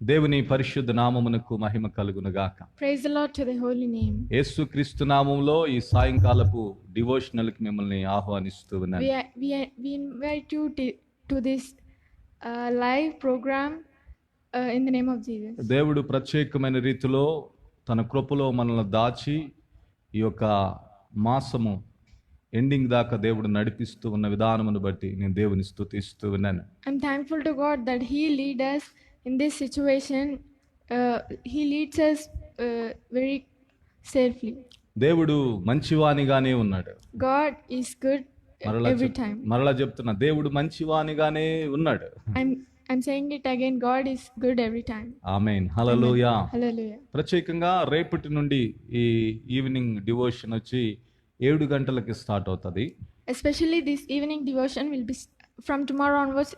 దేవుని పరిశుద్ధ నామమునకు మహిమ కలుగును గాక. Praise the Lord to the holy name. యేసుక్రీస్తు నామములో ఈ సాయంకాలపు డివోషనల్ కి మిమ్మల్ని ఆహ్వానిస్తూ ఉన్నాను. We invite you to this live program in the name of Jesus. దేవుడు ప్రత్యేకమైన రీతిలో తన కృపలో మనల్ని దాచి ఈ యొక్క మాసము ఎండింగ్ దాకా దేవుడు నడిపిస్తూ ఉన్న విధానమును బట్టి నేను దేవుని స్తుతిస్తూ ఉన్నాను. I'm thankful to God that He lead us in this situation. He leads us very safely. దేవుడు మంచివానిగానే ఉన్నాడు. God is good every time. మరలా చెప్తున్నా, దేవుడు మంచివానిగానే ఉన్నాడు. I'm saying it again, God is good every time. Amen. Hallelujah. Hallelujah. ప్రత్యేకంగా రేపటి నుండి ఈ ఈవినింగ్ డివోషన్ వచ్చి 7 గంటలకి స్టార్ట్ అవుతుంది. Especially this evening devotion will be from tomorrow onwards.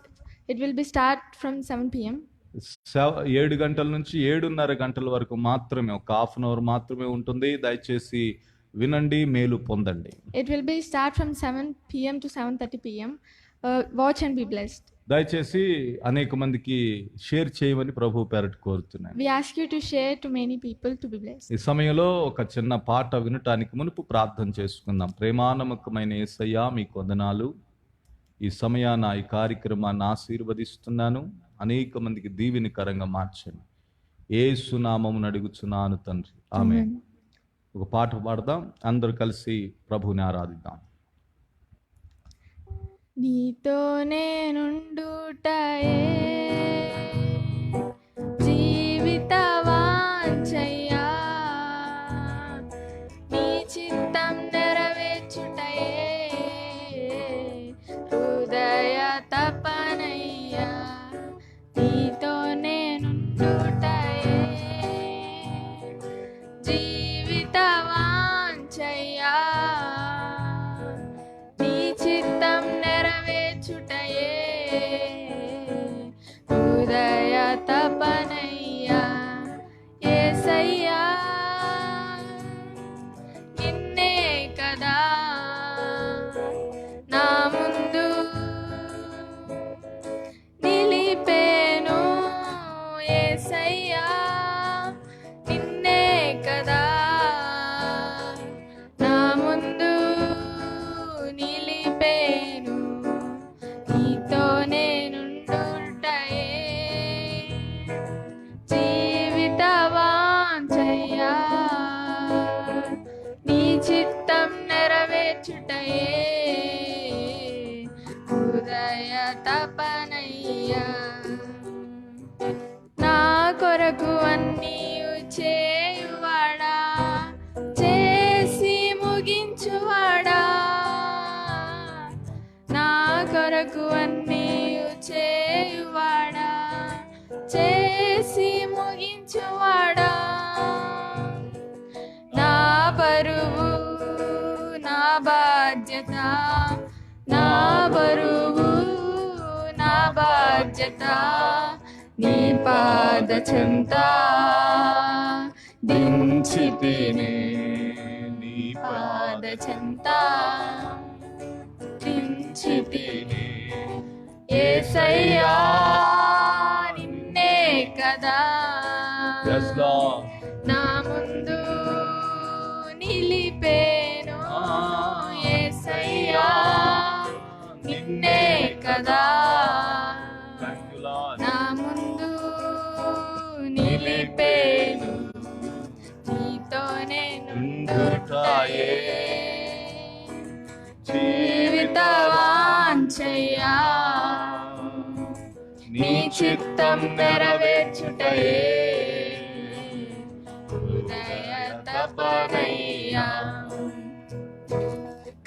It will be start from 7 p.m. 7 గంటల నుంచి 7:30 గంటల వరకు మాత్రమే, ఒక హాఫ్ అన్ అవర్ మాత్రమే ఉంటుంది. దయచేసి వినండి, మేలు పొందండి. It will be start from 7 p.m. to 7:30 p.m. Watch and be blessed. దయచేసి అనేక మందికి షేర్ చేయమని ప్రభు పేరట కోరుతున్నాను. We ask you to share to many people to be blessed. ఈ సమయంలో ఒక చిన్న పాట వినటానికి మునుపు ప్రార్థన చేసుకుందాం. ప్రేమానమ్మకమైన యేసయ్యా, మీకు వందనాలు. ఈ సమయాన ఈ కార్యక్రమాన్ని ఆశీర్వదిస్తున్నాను. అనేక మందికి దీవెనకరంగా మార్చండి. యేసు నామమున అడుగుచున్నాను తండ్రి, ఆమేన్. ఒక పాట పాడదాం, అందరూ కలిసి ప్రభువుని ఆరాధిద్దాం. నీతో నేనుండుటయే జీవిత వాంఛయ్యా, నీ చిత్తం నెరవేర్చుటయే హృదయ తపనయ్యా. నీతో నేనుండుటయే జీవిత వాంఛయ్యా, నీ చిత్తం నెరవేర్చుటయే హృదయ తపనయ్యా. యేసయ్యా, నిన్నే కదా నా ముందు నిలిపేను. యేసయ్యా, నిన్నే కదా నా ముందు నిలిపేను. నీతో నేనుండుటయే జీవిత వాంఛయ్యా, నీ చిత్తం నెరవేర్చుటయే హృదయ తపనయ్యా. నా కొరకు అన్నీ చేయువాడా, చేసి ముగించువాడా, నా కొరకు అన్నీ చేయువాడా, చేసి ముగించువాడా. నా బరువు నా బాధ్యత, నా బరువు నా బాధ్యత నీ పాద చెంత దించితినే. నీ పాద చెంత దించితినే. యేసయ్యా, నిన్నే కదా Yes, Lord. నా ముందు నిలిపేను. యేసయ్యా, నిన్నే కదా Thank you, Lord. నా ముందు నిలిపేను. నీతో నేనుండుటయే జీవిత వాంఛయ్యా, నీ చిత్తం నెరవేర్చుటయే హృదయ తపనయ్యా.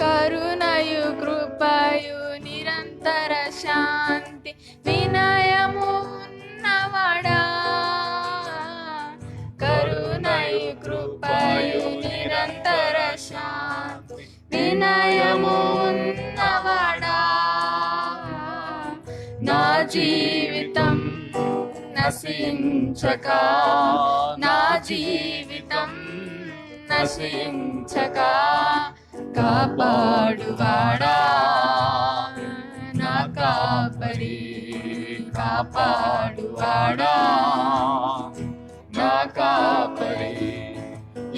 కరుణయు కృపయు నిరంతర శాంతి వినయము ఉన్నవాడా, కరుణయు కృపయు నిరంతర శాంతి వినయము ఉన్నవాడా. నా జీవితం నశించక, నా జీవితం నశించక కాపాడువాడా, నా కాపరి కాపాడువాడా.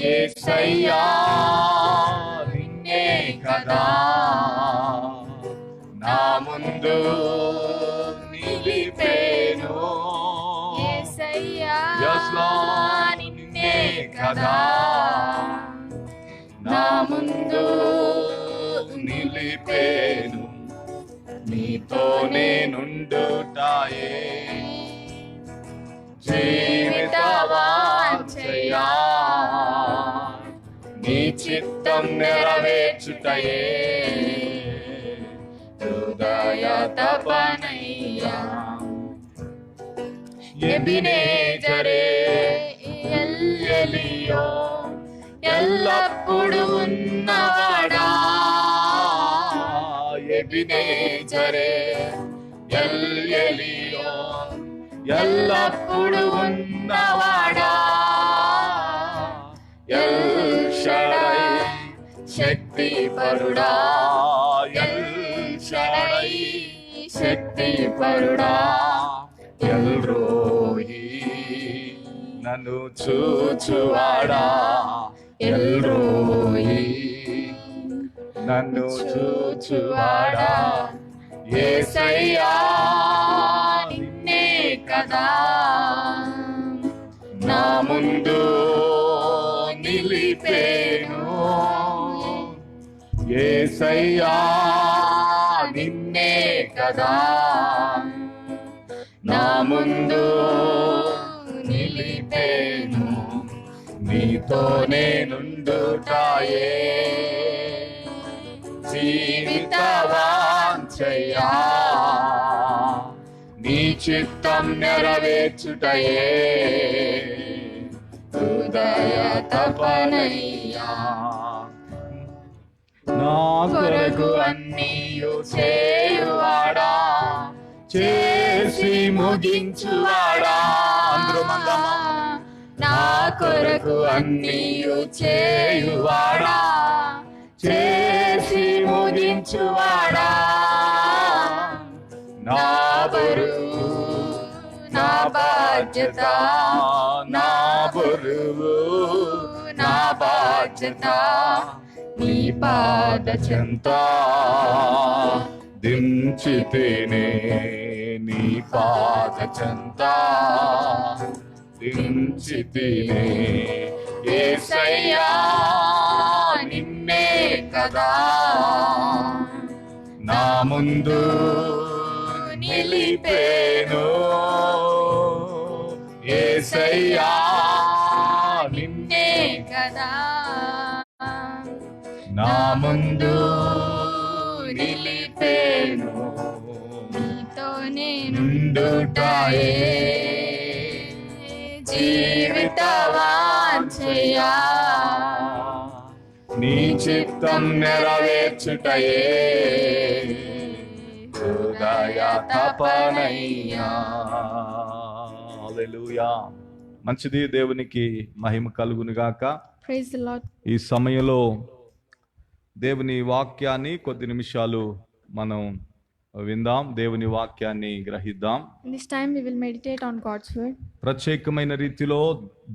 యేసయ్యా నిన్నే కదా నా ముందు నిలిపేను. యేసయ్యా Yes, Lord, నిన్నే కదా నా ముందు నిలిపేను. నీతోనే నుండుటాయే జీవితవాంఛయా నీ చిత్తం నెరవేర్చుటయే హృదయ తపనయ్యా. ఎబినేజరే ఎల్ఎలియో ఎల్లప్పుడు ఉన్నవాడా. ఎబినేజరే ఎల్ఎలియో ఎల్లప్పుడు ఉన్నవాడా. ఎల్ షడై శక్తి పరుడా. ఎల్ షడై శక్తి పరుడా. ఎల్ రోహి నన్ను చూచువాడా. ఎల్ రోహి నన్ను చూచువాడా. యేసయ్యా నిన్నే కదా నా ముందు నిలిపేను. యేసయ్యా నిన్నే కదా నా ముందు నిలిపేను. నీతోనే నుండుటాయే జీవితవాంఛయా నీ చిత్తం నెరవేర్చుటయే హృదయ తపనయ్యా. నా కొరకు అన్నీయు చేయువాడా. చేసి ముగించువాడా. అందరూ మందమా. నా కొరకు అన్నీయు చేయువాడా. చేసి ముగించువాడా. నా బరువు నా బాధ్యత. నా బరువు నా బాధ్యత నీ పాద చెంత దించితేనే. నీ పాద చెంత దించితేనే. యేసయ్యా నిన్నే కదా నా ముందు నిలిపేను. యేసయ్యా నిన్నే కదా నా ముందు నిలిపేను. నీతోనే నుండుటాయే జీవితవాంఛయా నీ చిత్తం నెరవేర్చుటయే హృదయ తపనయ్యా. హల్లెలూయా. మంచిది, దేవునికి మహిమ కలుగును గాక. Praise the Lord. ఈ సమయంలో దేవుని వాక్యాన్ని కొద్ది నిమిషాలు మనం విందాం. దేవుని వాక్యాన్ని గ్రహిద్దాం. In this time we will meditate on God's word. ప్రత్యేకమైన రీతిలో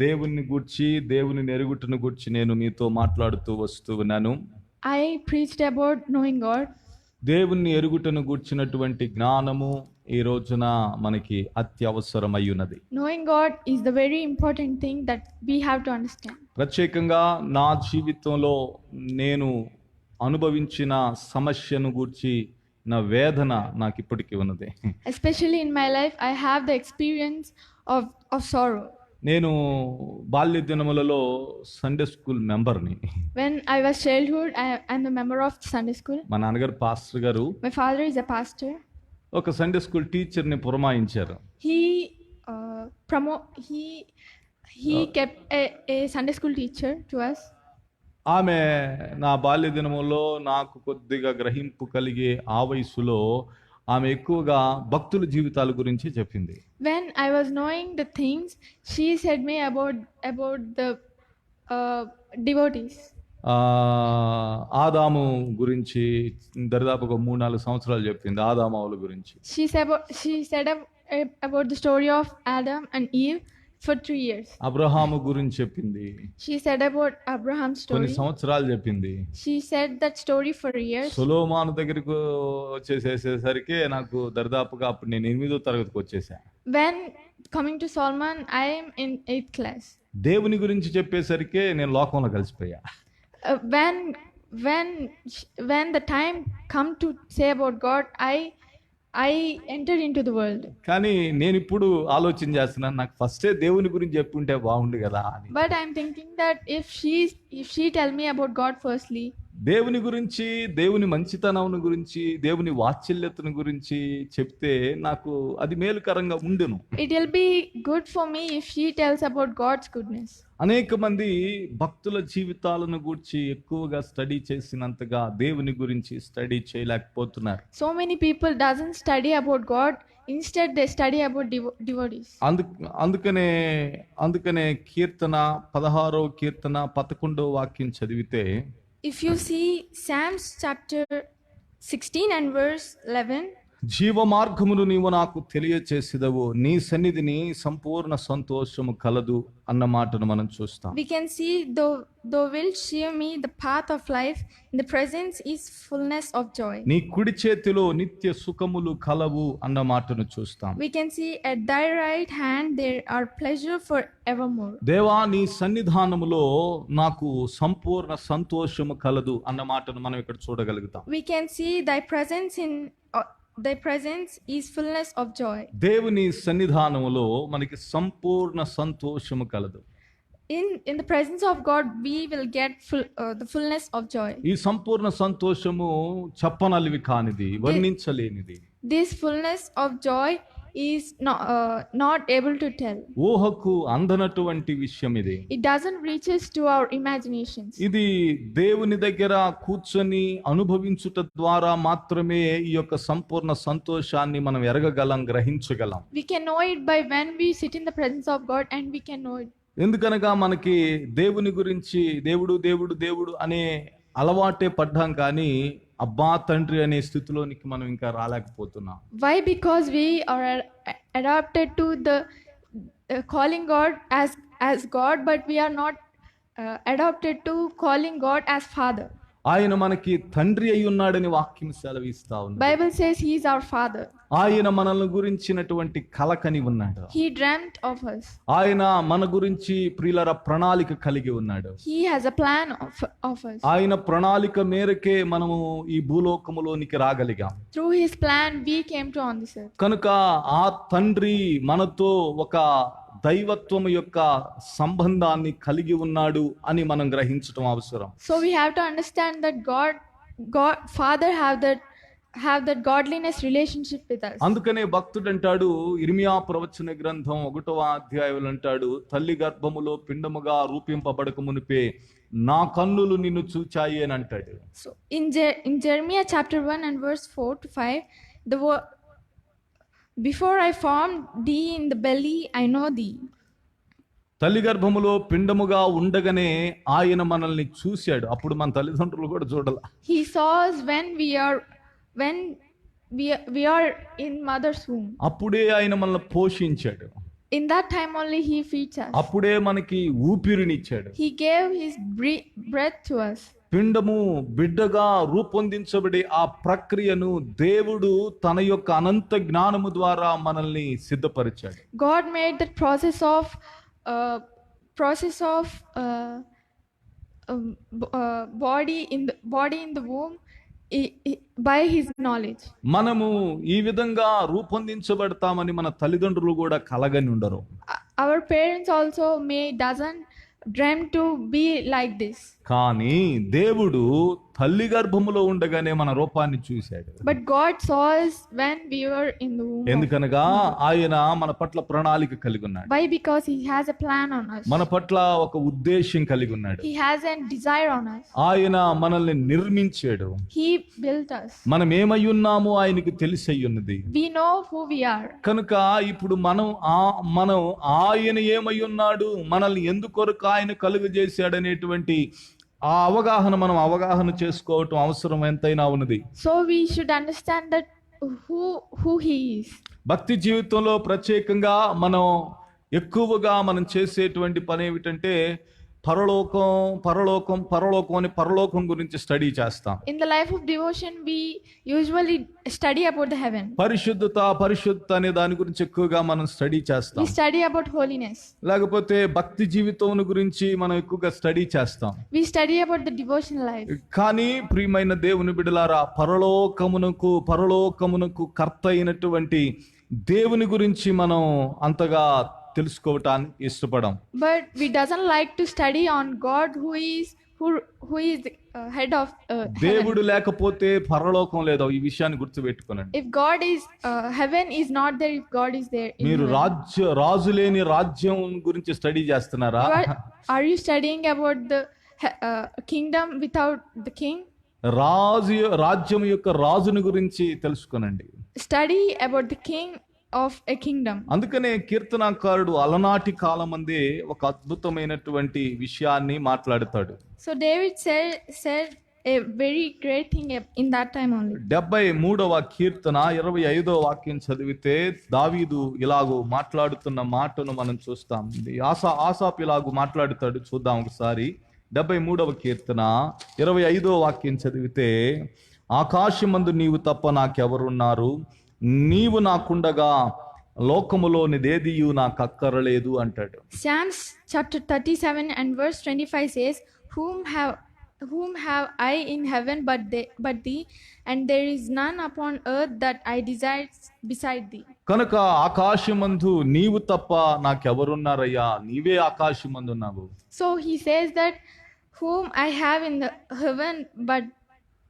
దేవుని గూర్చి, దేవుని ఎరుగుటను గూర్చి నేను మీతో మాట్లాడుతూ వస్తూ ఉన్నాను. I preached about knowing God. దేవుణ్ణి ఎరుగుటను గూర్చినటువంటి జ్ఞానము ఈ రోజున మనకి అత్యవసరమై ఉన్నది. Knowing God is the very important thing that we have to understand. ప్రత్యేకంగా నా జీవితంలో నేను అనుభవించిన సమస్యను గూర్చి నా వేదన నాకు ఇప్పటికీ ఉన్నది. Especially in my life, I have the experience of sorrow. నేను బాల్య దినములలో సండే స్కూల్ మెంబర్ని. When I was childhood, I am the member of Sunday school. మా నాన్నగారు పాస్టర్ గారు. My father is a pastor. ఒక సండే స్కూల్ టీచర్ని పురమాయించారు. He kept a Sunday school teacher to us. ఆమె నా బాల్య దినములో నాకు కొద్దిగా గ్రహింపు కలిగే ఆ వయసులో ఆమె ఎక్కువగా భక్తుల జీవితాల గురించి చెప్పింది. When I was knowing the things, she said me about the devotees. ఆదాము గురించి దరిదాపుగా 3-4 సంవత్సరాలు చెప్పింది. ఆదామావుల గురించి She said about the story of Adam and Eve for 3 years. Abraham గురించి చెప్పింది, She said about Abraham's కొన్ని story. సంవత్సరాలు చెప్పింది. She said that story for years. సొలొమోను దగ్గరికి వచ్చేసేసరికి నాకు దరిదాపుగా అప్పుడు నేను 8వ తరగతికి వచ్చేసా. When coming to Solomon, I am in 8th class. దేవుని గురించి చెప్పేసరికి నేను లోకంలో కలిసిపోయా. When the time come to say about God, I entered into the world. కానీ నేను ఇప్పుడు ఆలోచన చేస్తున్నాను, నాకు ఫస్టే దేవుని గురించి చెప్పుంటే బాగుండు కదా అని. But I'm thinking that if she tell me about God firstly, దేవుని గురించి, దేవుని మంచితనం గురించి, దేవుని వాత్సల్యతను గురించి చెప్తే నాకు అది మేలుకరంగా ఉండును. it will be good for me if she tells about God's goodness. అనేక మంది భక్తుల జీవితాలను గురించి ఎక్కువగా స్టడీ చేసినంతగా దేవుని గురించి స్టడీ చేయలేకపోతున్నారు. So many people doesn't study about God, instead they study about devotees. అందుకనే కీర్తన 16వ కీర్తన 11వ వాక్యం చదివితే, If you see Psalms chapter 16 and verse 11, జీవ మార్గమును నీవు నాకు తెలియచేసిదవు, నీ సన్నిధిని సంపూర్ణ సంతోషము కలదు అన్న మాటను మనం చూస్తాం. we can see, thou wilt show me the path of life, in the presence is fullness of joy. నీ కుడి చేతిలో నిత్య సుఖములు కలవు అన్న మాటను చూస్తాం. We can see, at thy right hand there are pleasure for evermore. దేవా నీ సన్నిధానములో నాకు సంపూర్ణ సంతోషము కలదు అన్న మాటను మనం ఇక్కడ చూడగలుగుతాం. We can see thy presence is fullness of joy. దేవుని సన్నిధానములో మనకి సంపూర్ణ సంతోషము కలదు. In the presence of God we will get the fullness of joy. ఈ సంపూర్ణ సంతోషము చెప్పనలివి కానిది, వర్ణించలేనిది. This fullness of joy is not able to tell. ఊహకు అందనటువంటి విషయం ఇది. It doesn't reaches to our imaginations. ఇది దేవుని దగ్గర కూర్చొని అనుభవించుట ద్వారా మాత్రమే ఈ యొక్క సంపూర్ణ సంతోషాన్ని మనం ఎరగగలం, గ్రహించగలం. We can know it by when we sit in the presence of God, and we can know it. ఎందుకనగా మనకి దేవుని గురించి దేవుడు దేవుడు దేవుడు అనే అలవాటే పడ్డాం, కానీ అబ్బా తండ్రి అనే స్థితిలోనికి మనం ఇంకా రాలేకపోతున్నాం. Why? Because we are adapted to the calling God as God, but we are not adapted to calling God as Father. ఆయన మనకి తండ్రి అయి ఉన్నాడని వాక్యం సెలవిస్తా ఉంది. Bible says he is our Father. ఆయన మనల్ని గురించినటువంటి కలకని ఉన్నాడు. He dreamt of us. ఆయన మన గురించి ప్రియులర ప్రణాళిక కలిగి ఉన్నాడు. He has a plan of us. ఆయన ప్రణాళిక మేరకే మనము ఈ భూలోకములోనికి రాగలిగాం. Through his plan we came to on this earth. కనుక ఆ తండ్రి మనతో ఒక దైవత్వము యొక్క సంబంధాన్ని కలిగి ఉన్నాడు అని మనం గ్రహించడం అవసరం. So we have to understand that God Father have that godliness relationship with us. అందుకనే భక్తుడు అంటాడు, ఇర్మియా ప్రవచన గ్రంథం 1వ అధ్యాయంలో అంటాడు, తల్లి గర్భములో పిండముగా రూపింపబడక మునిపే నా కన్నులు నిన్ను చూచాయి అని అంటాడు. So in Jeremiah chapter 1 and verse 4 to 5, before I formed thee in the belly, I know thee. తల్లి గర్భములో పిండముగా ఉండగానే ఆయన మనల్ని చూశాడు. అప్పుడు మన తల్లిదండ్రులు కూడా చూడాల. He saw us when we are in mother's womb. అప్పుడే ఆయన మనల్ని పోషించాడు. In that time only he feeds us. అప్పుడే మనకి ఊపిరినిచ్చాడు. He gave his breath to us. పిండము బిడ్డగా రూపొందించబడి ఆ ప్రక్రియను దేవుడు తన యొక్క అనంత జ్ఞానము ద్వారా మనల్ని సిద్ధపరిచాడు. God made that process of body in the womb by his knowledge. మనము ఈ విధంగా రూపొందించబడతామని మన తల్లిదండ్రులు కూడా కలగని ఉండరు. Our parents also doesn't dream to be like this. కానీ దేవుడు తల్లి గర్భములో ఉండగానే మన రూపాన్ని చూశాడు. But God saw us when we were in the womb. ఎందుకనగా ఆయన మన పట్ల ప్రణాళిక కలిగి ఉన్నాడు. Why? Because he has a plan on us. మన పట్ల ఒక ఉద్దేశం కలిగి ఉన్నాడు. He has a desire on us. ఆయన మనల్ని నిర్మించాడు. He built us. మనం ఏమై ఉన్నామో ఆయనకు తెలిసయ్యున్నది. We know who we are. కనుక ఇప్పుడు మనం ఆయన ఏమై ఉన్నాడు, మనల్ని ఎందుకొరకు ఆయన కలుగజేశాడు అనేటువంటి ఆ అవగాహన చేసుకోవటం అవసరం ఎంతైనా ఉన్నది. So we should understand that who he is. భక్తి జీవితంలో ప్రత్యేకంగా మనం ఎక్కువగా మనం చేసేటువంటి పని ఏమిటంటే పరలోకం గురించి స్టడీ చేస్తాం. In the life of devotion, we usually study about the heaven. పరిశుద్ధత అనే దాని గురించి ఎక్కువగా మనం స్టడీ చేస్తాం. We study about holiness. లేకపోతే భక్తి జీవితం గురించి మనం ఎక్కువగా స్టడీ చేస్తాం. We study about the devotional life. కానీ ప్రియమైన దేవుని బిడ్డలారా, పరలోకమునకు కర్త అయినటువంటి దేవుని గురించి మనం అంతగా తెలుసుకోవటానికి ఇష్టపడం. But we doesn't like to study on God who is the head of దేవుడు లేకపోతే పరలోకం లేదు. ఈ విషయాన్ని గుర్తుపెట్టుకోనండి. If God is heaven is not there, if God is there. మీరు రాజు లేని రాజ్యం గురించి స్టడీ చేస్తున్నారా? Are you studying about the kingdom without the king? రాజ్యం యొక్క రాజుని గురించి తెలుసుకోనండి. Study about the king of a kingdom. అందుకనే కీర్తనాకారుడు అలనాటి కాలమందే ఒక అద్భుతమైనటువంటి విషయాన్ని మాట్లాడతాడు. So David said a very great thing in that time only. 73వ కీర్తన 25వ వాక్యం చదివితే దావీదు ఇలాగూ మాట్లాడుతున్న మాటను మనం చూస్తాం. ఆసాపు ఇలాగూ మాట్లాడుతాడు. చూద్దాం ఒకసారి. 73వ కీర్తన 25వ వాక్యం చదివితే, ఆకాశమందు నీవు తప్ప నాకెవరున్నారు, నీవు నాకుండగా లోకములోనిదేదియు నాకు అక్కరలేదు అంటాడు. Psalms chapter 37 and verse 25 says, whom have I in heaven but thee, and there is none upon earth that I desire beside thee. కనుక ఆకాశమందు నీవు తప్ప నాకెవరున్నారయ్యా, నీవే ఆకాశమందున్నావు. So he says that whom I have in the heaven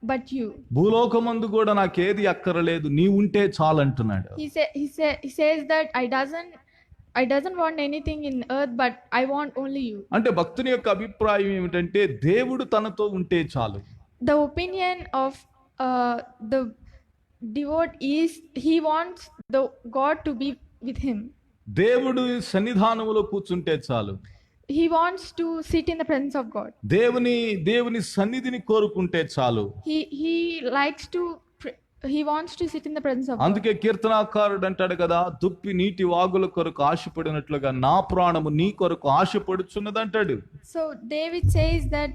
but you. భూలోకమందు కూడా నాకేది అక్కరలేదు, నీ ఉంటే చాలంటున్నాడు. He says that I doesn't want anything in earth, but I want only you. అంటే భక్తుని యొక్క అభిప్రాయం ఏమిటంటే దేవుడు తనతో ఉంటే చాలు. The opinion of the devote is he wants the God to be with him. దేవుడు సన్నిధానములో కూర్చుంటే చాలు. He wants to sit in the presence of God. దేవుని సన్నిధిని కోరుకుంటే చాలు. He wants to sit in the presence of God. అందుకే కీర్తనాకారుడు అంటాడు కదా, దుప్పి నీటి వాగుల కొరకు ఆశపడినట్లుగా నా ప్రాణము నీ కొరకు ఆశపడుచున్నది అంటాడు. So David says that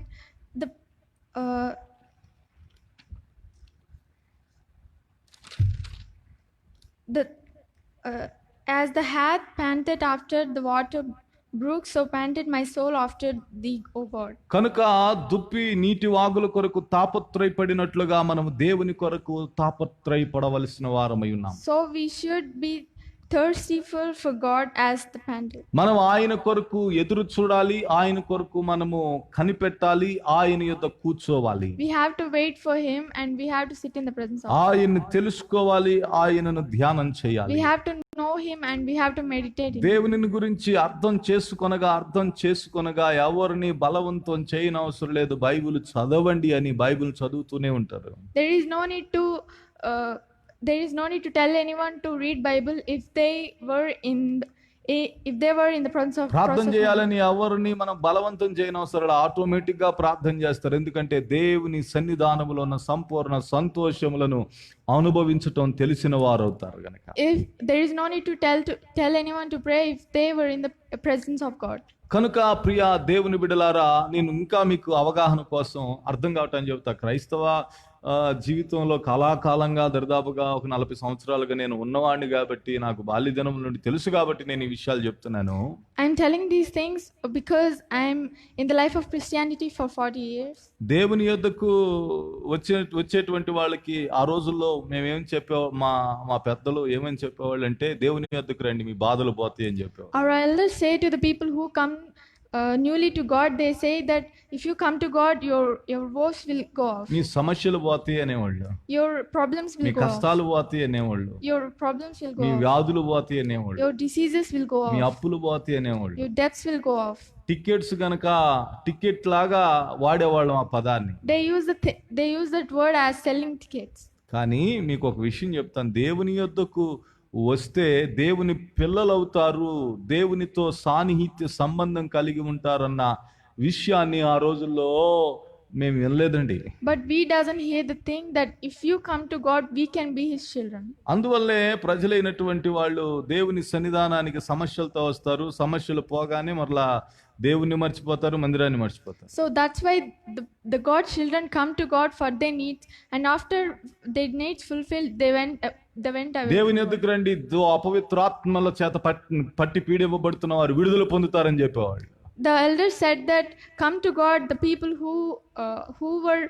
as the hath panted after the water brook, so panted my soul after thee, O God. కనుక దుప్పి నీటి వాగుల కొరకు తాపత్రయపడినట్లుగా మనము దేవుని కొరకు తాపత్రయపడవలసిన వారమై ఉన్నాం. So we should be thirsty for God as the panted. మనం ఆయన కొరకు ఎదురు చూడాలి, ఆయన కొరకు మనము కనిపెట్టాలి, ఆయన యొద్ద కూర్చోవాలి. We have to wait for him and we have to sit in the presence of ఆయన్ని తెలుసుకోవాలి, ఆయనను ధ్యానం చేయాలి. We have to know him and we have to meditate him. దేవుని గురించి అర్థం చేసుకొనగా ఎవరిని బలవంతం చేయనవసరం లేదు. బైబిల్ చదవండి అని బైబిల్ చదువుతూనే ఉంటారు. There is no need to tell anyone to read Bible if they were in the presence of ప్రార్థన చేయాలని ఎవరిని మనం బలవంతం చేయనవసరం. ఆటోమేటిక్ గా ప్రార్థన చేస్తారు. ఎందుకంటే దేవుని సన్నిధానములో ఉన్న సంపూర్ణ సంతోషములను అనుభవించటం తెలిసిన వారు అవుతారు గనక. If there is no need to tell anyone to pray if they were in the presence of God. కనుక ప్రియ దేవుని బిడ్డలారా, నేను ఇంకా మీకు అవగాహన కోసం అర్థం కావటాన్ని చెబుతా. క్రైస్తవ జీవితంలో కళాకాలంగా దరిదాపుగా ఒక 40 సంవత్సరాలుగా నేను ఉన్నవాడిని కాబట్టి, నాకు బాల్యదినం నుండి తెలుసు కాబట్టి నేను ఈ విషయాలు చెప్తున్నాను. I'm telling these things because I'm in the life of Christianity for 40 years. దేవుని యొద్దకు వచ్చేటువంటి వాళ్ళకి ఆ రోజుల్లో మేమేం మా పెద్దలు ఏమని చెప్పేవాళ్ళు అంటే, దేవుని యొద్దకు రండి మీ బాధలు పోతాయి అని చెప్పేవాళ్ళు. Our elders say to the people who come newly to God, they say that if you come to God, your woes will go off. మీ సమస్యలు పోతాయి అనేవాళ్ళు. Your problems will me go off. కష్టాలు పోతాయి అనేవాళ్ళు. Your problems will go me off. వ్యాధులు పోతాయి అనేవాళ్ళు. Your diseases will go me off. అప్పులు పోతాయి అనేవాళ్ళు. Your debts will go off. Tickets గనక టికెట్ లాగా వాడేవాళ్ళం ఆ పదాన్ని. They use that word as selling tickets. కానీ మీకు ఒక విషయం చెప్తాను. దేవుని యొద్దకు వస్తే దేవుని పిల్లలు అవుతారు, దేవునితో సాన్నిహిత్య సంబంధం కలిగి ఉంటారన్న విషయాన్ని ఆ రోజుల్లో మేము వినలేదండి. But we doesn't hear the thing that if you come to God, we can be His children. అందువల్లే ప్రజలైనటువంటి వాళ్ళు దేవుని సన్నిధానానికి సమస్యలతో వస్తారు. సమస్యలు పోగానే మరలా దేవుణ్ణి మర్చిపోతారు, మందిరాన్ని మర్చిపోతారు. So that's why the God children come to God for their needs, and after their needs fulfilled, they went away. దేవుని ఎద్దుకు రండి, అపవిత్రాత్మల చేత పట్టి పీడివ్వబడుతున్న వారు విడుదల పొందుతారని చెప్పేవాళ్ళు. The elders said that come to God the people who were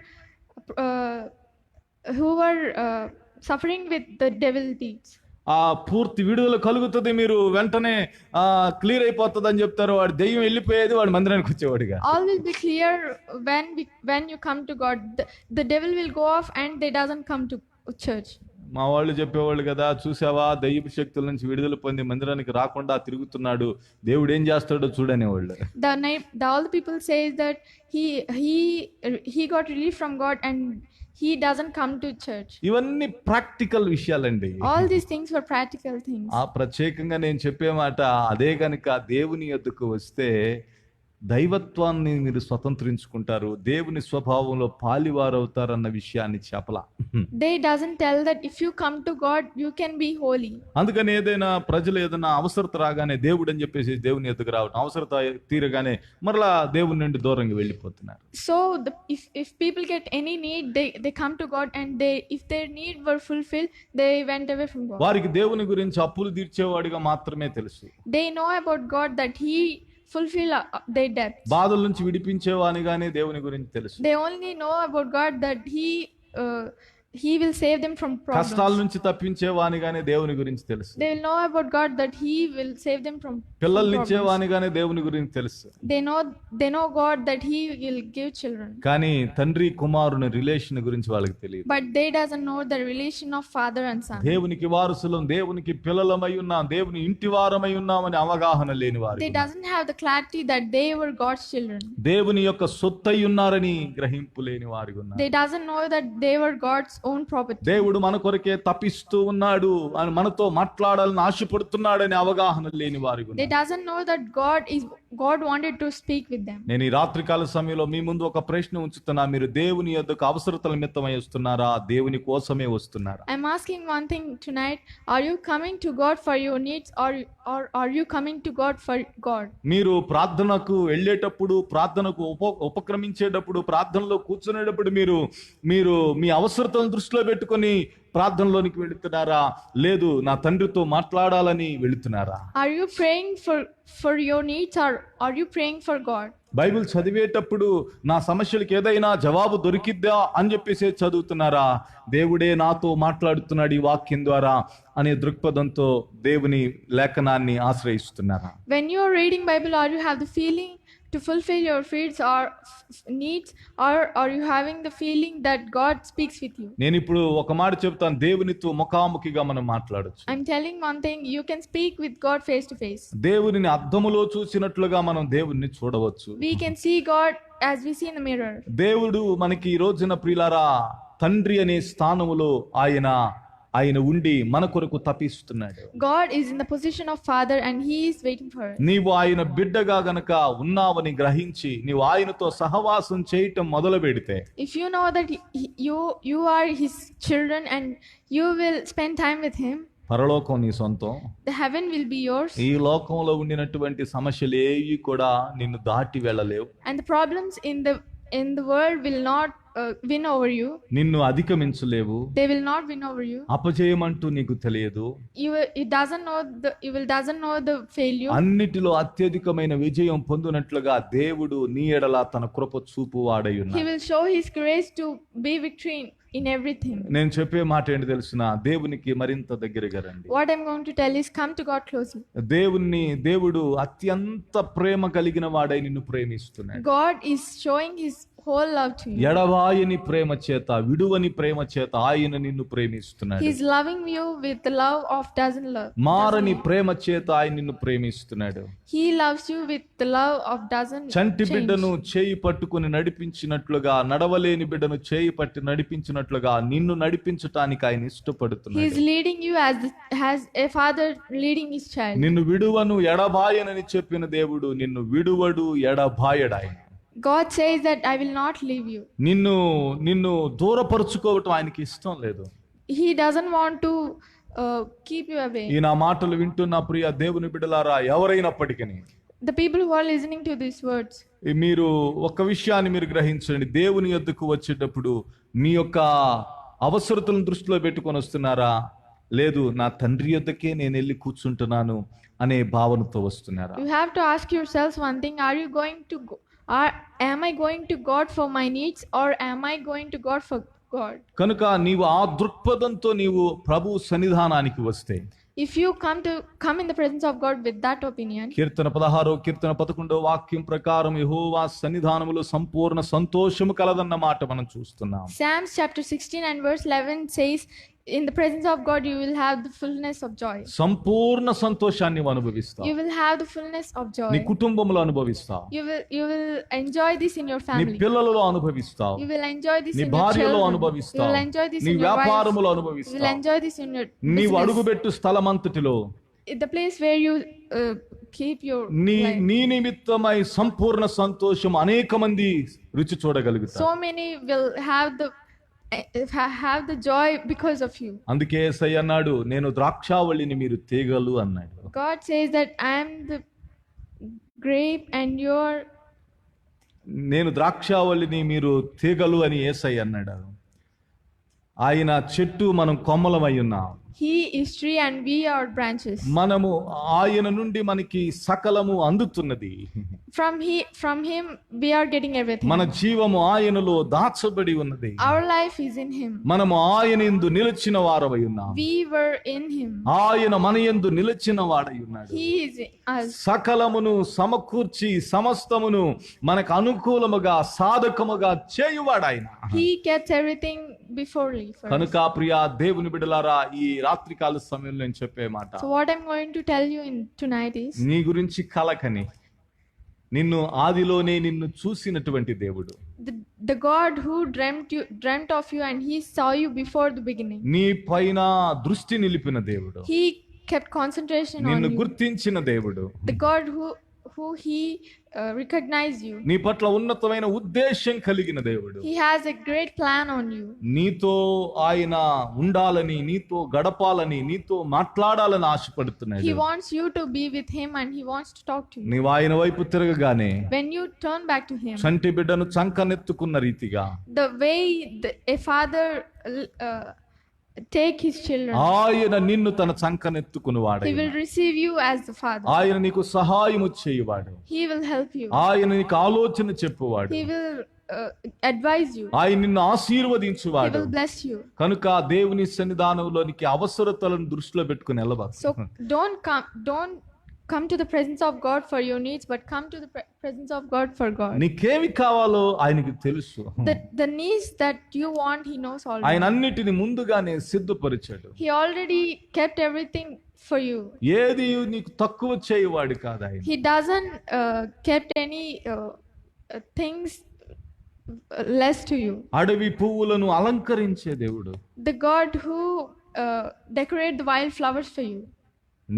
suffering with the devil deeds. ఆ పూర్తి విడుదల కలుగుతుంది, మీరు వెంటనే క్లియర్ అయిపోతుంది అని చెప్తారు. వాడు దెయ్యం వెళ్ళిపోయేది, వాడు మందిరానికి వచ్చేవాడిగా. All will be clear when you come to God. The devil will go off and they doesn't come to church. మా వాళ్ళు చెప్పేవాళ్ళు కదా, చూసావా దెయ్యపు శక్తుల నుంచి విడుదల పొంది మందిరానికి రాకుండా తిరుగుతున్నాడు, దేవుడు ఏం చేస్తాడో చూడనేవాళ్ళు. All the people say that he got relief from God and he doesn't come to church. ఇవన్నీ practical విషయాలండి. All these things were practical things. ఆ ప్రత్యేకంగా నేను చెప్పే మాట అదే. కనుక దేవుని యొద్దకు వస్తే దైవత్వాన్ని మీరు స్వతంత్రించుకుంటారు, దేవుని స్వభావంలో పాలివారవుతారన్న విషయాన్ని చెప్పలా. They doesn't tell that if you come to God you can be holy. అందుకని ఏదైనా ప్రజలు ఏదైనా అవసరత రాగానే దేవుడు అని చెప్పేసి దేవుని ఎదుగు రావడం, అవసరత తీరగానే మరలా దేవుని నుండి దూరంగా వెళ్ళిపోతున్నారు. So if people get any need, they come to God, and if their need were fulfilled, they went away from God. వారికి దేవుని గురించి అప్పులు తీర్చేవాడిగా మాత్రమే తెలుసు. They know about God that He fulfill their debts. బాధల నుంచి విడిపించేవానిగానే దేవుని గురించి తెలుసు. They only know about God that He will save them from problems. కష్టాల నుంచి తప్పించేవానిగానే దేవుని గురించి తెలుసు. They will know about God that He will save them from పిల్లల్ని ఇచ్చేవానిగానే దేవుని గురించి తెలుసు. They know God that He will give children. కానీ తండ్రి కుమారుని రిలేషన్ గురించి వాళ్ళకి తెలియదు. But they doesn't know the relation of father and son. దేవునికి వారసులం, దేవునికి పిల్లలమై ఉన్నాం, దేవుని ఇంటి వారమై ఉన్నామని అవగాహన లేని వారు. They doesn't have the clarity that they were God's children. దేవుని యొక్క సొత్తై ఉన్నారని గ్రహింపు లేని వారు ఉన్నారు. They doesn't know that they were God's own property. దేవుడు మన కొరకే తపిస్తూ ఉన్నాడు అని మనతో మాట్లాడాలని ఆశపడుతున్నాడని అవగాహన లేని వారు ఉన్నారు. They doesn't know that God wanted to speak with them. నేను ఈ రాత్రికాల సమయంలో మీ ముందు ఒక ప్రశ్న ఉంచుతున్నా, మీరు దేవుని యొద్దకు అవసరతల నిమిత్తమై వస్తున్నారా, దేవుని కోసమే వస్తున్నారా? I'm asking one thing tonight. Are you coming to God for your needs, or are you coming to God for God? మీరు ప్రార్థనకు వెళ్ళేటప్పుడు, ప్రార్థనకు ఉపక్రమించేటప్పుడు, ప్రార్థనలో కూర్చునేటప్పుడు మీరు మీ అవసరతలను దృష్టిలో పెట్టుకొని ప్రార్థనలోనికి వెళుతున్నారా, లేదు నా తండ్రితో మాట్లాడాలని వెళుతున్నారా? Are you praying for your needs, or are you praying for God? Bible చదివేటప్పుడు నా సమస్యలకు ఏదైనా జవాబు దొరికిద్దా అని చెప్పేసి చదువుతున్నారా, దేవుడే నాతో మాట్లాడుతున్నాడు ఈ వాక్యం ద్వారా అనే దృక్పథంతో దేవుని లేఖనాన్ని ఆశ్రయిస్తున్నారా? When you are reading Bible, are you have the feeling to fulfill your fears or needs, or are you having the feeling that God speaks with you? నేను ఇప్పుడు ఒక మాట చెప్తాను, దేవునితో ముఖాముఖిగా మనం మాట్లాడొచ్చు. I'm telling one thing, you can speak with God face to face. దేవునిని అద్దములో చూసినట్లుగా మనం దేవుణ్ణి చూడవచ్చు. We can see God as we see in the mirror. దేవుడు మనకి ఈ రోజున ప్రియులారా తండ్రి అనే స్థానములో ఆయన ఉండి మన కొరకు తపిస్తున్నాడు. God is in the position of father and He is waiting for us. నీవు ఆయన బిడ్డగా గనక ఉన్నావని గ్రహించి నీవు ఆయనతో సహవాసం చేయటం మొదలు పెడితే, If you know that you are His children and you will spend time with Him, పరలోకం నీ సొంతం, the heaven will be yours. ఈ లోకంలో ఉండినటువంటి సమస్యలు ఏవి కూడా నిన్ను దాటి వెళ్ళలేవు. And the problems in the world will not win over you. నిన్ను అధిగమించలేవు. They will not win over you. అపజయమంటూ నీకు తెలియదు. You doesn't know the failure. అన్నిటిలో అత్యధికమైన విజయం పొందినట్లుగా దేవుడు నీ ఎడల తన కృప చూపువాడై He ఉన్నాడు. will show His grace to be victory in everything. నేను చెప్పే మాట ఏంటి తెలుసునా, దేవునికి మరింత దగ్గరగా రండి. What I'm going to tell is come to God closely. దేవుడు అత్యంత ప్రేమ కలిగిన వాడై నిన్ను ప్రేమిస్తున్నాడు. God is showing His whole love to you. ఎడబాయని ప్రేమ చేత, విడువని ప్రేమ చేత ఆయన నిన్ను ప్రేమిస్తున్నాడు. He is loving you with the love of doesn't love. మారని ప్రేమ చేత ఆయన నిన్ను ప్రేమిస్తున్నాడు. He loves you with the love of doesn't Chanti change. బిడ్డను చేయి పట్టుకుని నడిపించినట్లుగా, నడవలేని బిడ్డను చేయి పట్టి నడిపించినట్లుగా నిన్ను నడిపించటానికి ఆయన He is ఇష్టపడుతున్నాడు. leading you as a father leading his child. నిన్ను విడువను ఎడబాయనని చెప్పిన దేవుడు నిన్ను విడువడు, ఎడబాయడు ఆయన. God says that I will not leave you. నిన్ను దూరపరుచుకోవటం ఆయనకి ఇష్టం లేదు. He doesn't want to keep you away. ఈ నా మాటలు వింటున్న ప్రియ దేవుని బిడ్డలారా, ఎవరైనప్పటికీ The people who are listening to these words, మీరు ఒక విషయాన్ని మీరు గ్రహించండి. దేవుని యొద్దకు వచ్చేటప్పుడు మీ యొక్క అవసరతలను దృష్టిలో పెట్టుకొని వస్తున్నారా, లేదు నా తండ్రి యొద్దకే నేను వెళ్ళి కూర్చుంటున్నాను అనే భావనతో వస్తున్నారా? you have to ask yourselves one thing: are you going to go, am I going to God for my needs, or am I going to God for God? కనుక నీవు ఆ దృక్పథంతో నీవు ప్రభు సన్నిధానానికి వస్తే, If you come in the presence of God with that opinion, కీర్తన 16 కీర్తన 11 వాక్యం ప్రకారం యెహోవా సన్నిధానములో సంపూర్ణ సంతోషము కలదన్న మాట మనం చూస్తున్నాం. Psalms chapter 16 and verse 11 says, in the presence of God you will have the fullness of joy. సంపూర్ణ సంతోషాన్ని అనుభవిస్తావు. You will have the fullness of joy. నీ కుటుంబంలో అనుభవిస్తావు. You will enjoy this in your నీ family. పిల్లలలో అనుభవిస్తావు. You will enjoy this నీ in your భార్యలో children. You అనుభవిస్తావు. will enjoy this నీ in your wife. వ్యాపారములో You will అనుభవిస్తావు. enjoy this in your నీవు business. అడుగుబెట్టు స్థలమంతటిలో The place where you keep your life. నీ నిమిత్తమై సంపూర్ణ సంతోషం అనేక మంది రుచి చూడగలుగుతారు. So many will have the joy because of you. అందుకే యేసయ్య అన్నాడు, నేను ద్రాక్షావళిని మీరు తీగలు అన్నాడు. God says that I am the grape and you're. నేను ద్రాక్షావళిని మీరు తీగలు అని యేసయ్య అన్నాడు. ఆయన చెట్టు, మనం కొమ్మలమై ఉన్నాం. He is tree and we are branches. మనము ఆయన నుండి మనకి సకలము అందుతున్నది. From him we are getting everything. మన జీవము ఆయనలో దాచబడి ఉన్నది. Our life is in him. మనము ఆయన యందు నిలిచిన వారమై ఉన్నాం. We were in him. ఆయన మన యందు నిలిచిన వాడై ఉన్నాడు. He is in us. సకలమును సమకూర్చి సమస్తమును మనకు అనుకూలముగా సాధకముగా చేయువాడాయన. He kept everything beforely for us. కనుక ప్రియా దేవుని బిడ్డలారా, ఈ రాత్రికాల సమయంలో నేను చెప్పే మాట, So what I'm going to tell you tonight is, నీ గురించి కలకని, నిన్ను ఆదిలోనే నిన్ను చూసినటువంటి దేవుడు, the God who dreamt of you and he saw you before the beginning. నీ పైన దృష్టి నిలిపిన దేవుడు, He kept concentration on నిన్ను you. గుర్తించిన దేవుడు, The God who he recognized you. నీ పట్ల ఉన్నతమైన ఉద్దేశం కలిగిన దేవుడు. He has a great plan on you. నీతో ఆయన ఉండాలని, నీతో గడపాలని, నీతో మాట్లాడాలని ఆశపడుతున్నాడు. He wants you to be with him and he wants to talk to you. నీవు ఆయన వైపు తిరగగానే When you turn back to him, చంటి బిడ్డను చంకనెత్తుకున్న రీతిగా, the way a father take his children, ఆయన నిన్ను తన చంకనెత్తుకుని వాడు. he will receive you as the father. ఆయన నీకు సహాయము చేయువాడు. He will help you. ఆయన నీకు ఆలోచన చెప్పువాడు. He will advise you. ఆయన నిన్ను He ఆశీర్వదించువాడు. will bless you. కనుక దేవుని సన్నిధానంలోనికి అవసరతలను దృష్టిలో పెట్టుకుని వెళ్ళవచ్చు. So don't come to the presence of God for your needs, but come to the presence of God for God. నీకేమి కావాలో ఆయనకి తెలుసు. The needs that you want, he knows already. ఆయన అన్నిటిని ముందుగానే సిద్ధపరిచాడు. He already kept everything for you. ఏది నీకు తక్కువ చేయవాడు కాదు ఆయన. He doesn't kept any things less to you. అడవి పువ్వులను అలంకరించే దేవుడు, The God who decorate the wild flowers for you.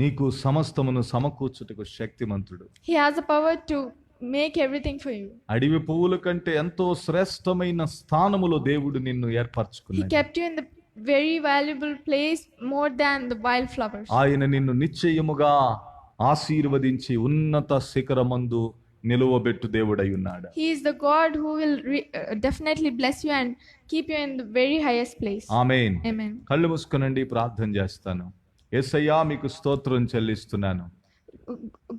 నీకు సమస్తమును సమకూర్చుటకు శక్తిమంతుడు. He has the power to make everything for you. అడవి పువ్వుల కంటే ఎంతో శ్రేష్టమైన స్థానములో దేవుడు నిన్ను He ఏర్పరచుకున్నాడు. kept you in the very valuable place more than the wild flowers. ఆయన నిన్ను నిశ్చయముగా ఆశీర్వదించి ఉన్నత శిఖరమందు నిలువబెట్టు దేవుడై ఉన్నాడు. He is the God who will definitely bless you and keep you in the very highest place. Amen. Amen. కళ్ళు మూసుకొనండి, ప్రార్థన చేస్తాను. యేసయ్యా మీకు స్తోత్రం చెల్లిస్తున్నాను.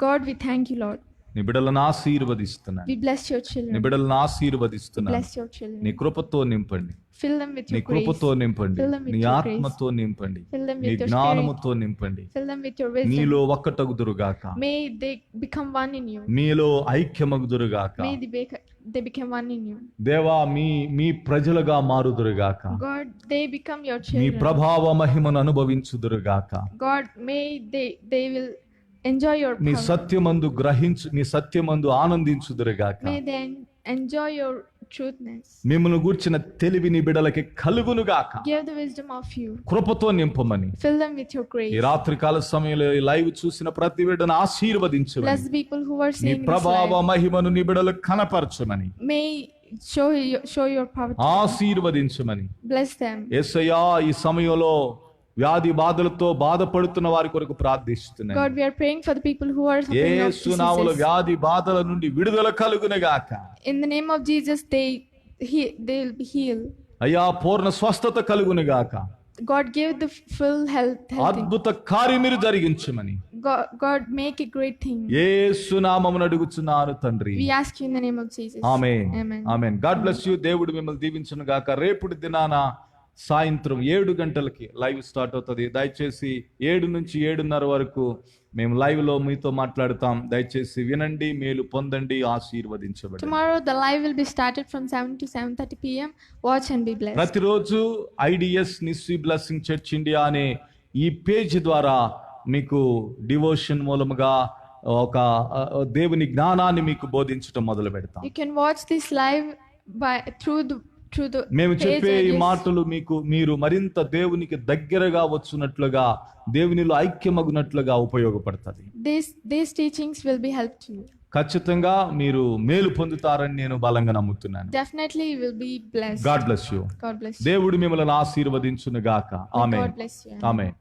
God, we thank you, Lord. నీ బిడ్డలను ఆశీర్వదిస్తున్నాను. We bless your నీ children. బిడ్డలను ఆశీర్వదిస్తున్నాను. Bless your children. నీ కృపతో నింపండి. Fill them with నీ your grace. కృపతో నింపండి. Fill them with నీ your ఆత్మతో నింపండి. Fill them నీ with your జ్ఞానముతో నింపండి. Fill them with your wisdom. నీలో ఒక్కటగుదురుగాక. May they become one in you. మీలో ఐక్యమగుదురుగాక. May they become one in you. దేవా, మీ ప్రజలుగా మారుదురుగాక. God, they become your నీ children. ప్రభావ మహిమను అనుభవించుదురుగాక. God, may they will enjoy your నీ power. సత్యమందు గ్రహించు, నీ సత్యమందు ఆనందించుదురుగాక. May they enjoy your truthness. మిమ్మల్ని గూర్చిన తెలివిని బిడలకి కలుగును గాక. Give the wisdom of you. కృపతో నింపమని Fill them with your ఈ grace. రాత్రి కాల సమయంలో ఈ లైవ్ చూసిన ప్రతి బిడ్డను Bless ఆశీర్వదించమని, the people who are నీ seeing this ప్రభావ live. మహిమను నీ బిడలకు కనపరచమని, May show your power. ఆశీర్వదించమని. Bless them. యేసయ్యా, ఈ సమయంలో వ్యాధి బాధలతో బాధపడుతున్న వారి కొరకు ప్రార్థిస్తున్నాను. God, we are praying for the people who are suffering of యేసు నామములో diseases. వ్యాధి బాధల నుండి విడుదల కలుగునుగాక. In the name of Jesus, they'll be healed. అయ్యా, పూర్ణ స్వస్థత కలుగునుగాక. God, give the full health. అద్భుత కార్యం మీరు జరిగించమని God, make a great thing. యేసు నామమున అడుగుచున్నాను తండ్రి. We ask you in the name of Jesus. Amen. Amen. Amen. God bless you. దేవుడు మిమ్మల్ని దీవించును గాక. రేపటి దినాన సాయంత్రం 7 గంటలకి లైవ్ స్టార్ట్ అవుతుంది. దయచేసి 7 నుంచి 7:30 వరకు మేము లైవ్ లో మీతో మాట్లాడతాం. దయచేసి వినండి, మేలు పొందండి, ఆశీర్వదించబడండి. Tomorrow the live will be started from 7 to 7:30 p.m. Watch and be blessed. ప్రతిరోజు ఐడిఎస్ నిస్వి బ్లెస్సింగ్ చర్చ్ ఇండియా అనే ఈ పేజ్ ద్వారా మీకు డివోషన్ మూలముగా ఒక దేవుని జ్ఞానాన్ని మీకు బోధించడం మొదలు పెడతాం. You can watch this live through the మేము page చెప్పే ఈ ideas. మాటలు మీరు మరింత దేవునికి దగ్గరగా వచ్చునట్లుగా, దేవునిలో ఐక్యమగునట్లుగా ఉపయోగపడుతుంది. These teachings will be help to you. ఖచ్చితంగా మీరు మేలు పొందుతారని నేను బలంగా నమ్ముతున్నాను. Definitely you will be blessed. God bless you. God bless you. దేవుడు మిమ్మల్ని ఆశీర్వదించును గాక. ఆమేన్. God bless you. ఆమేన్.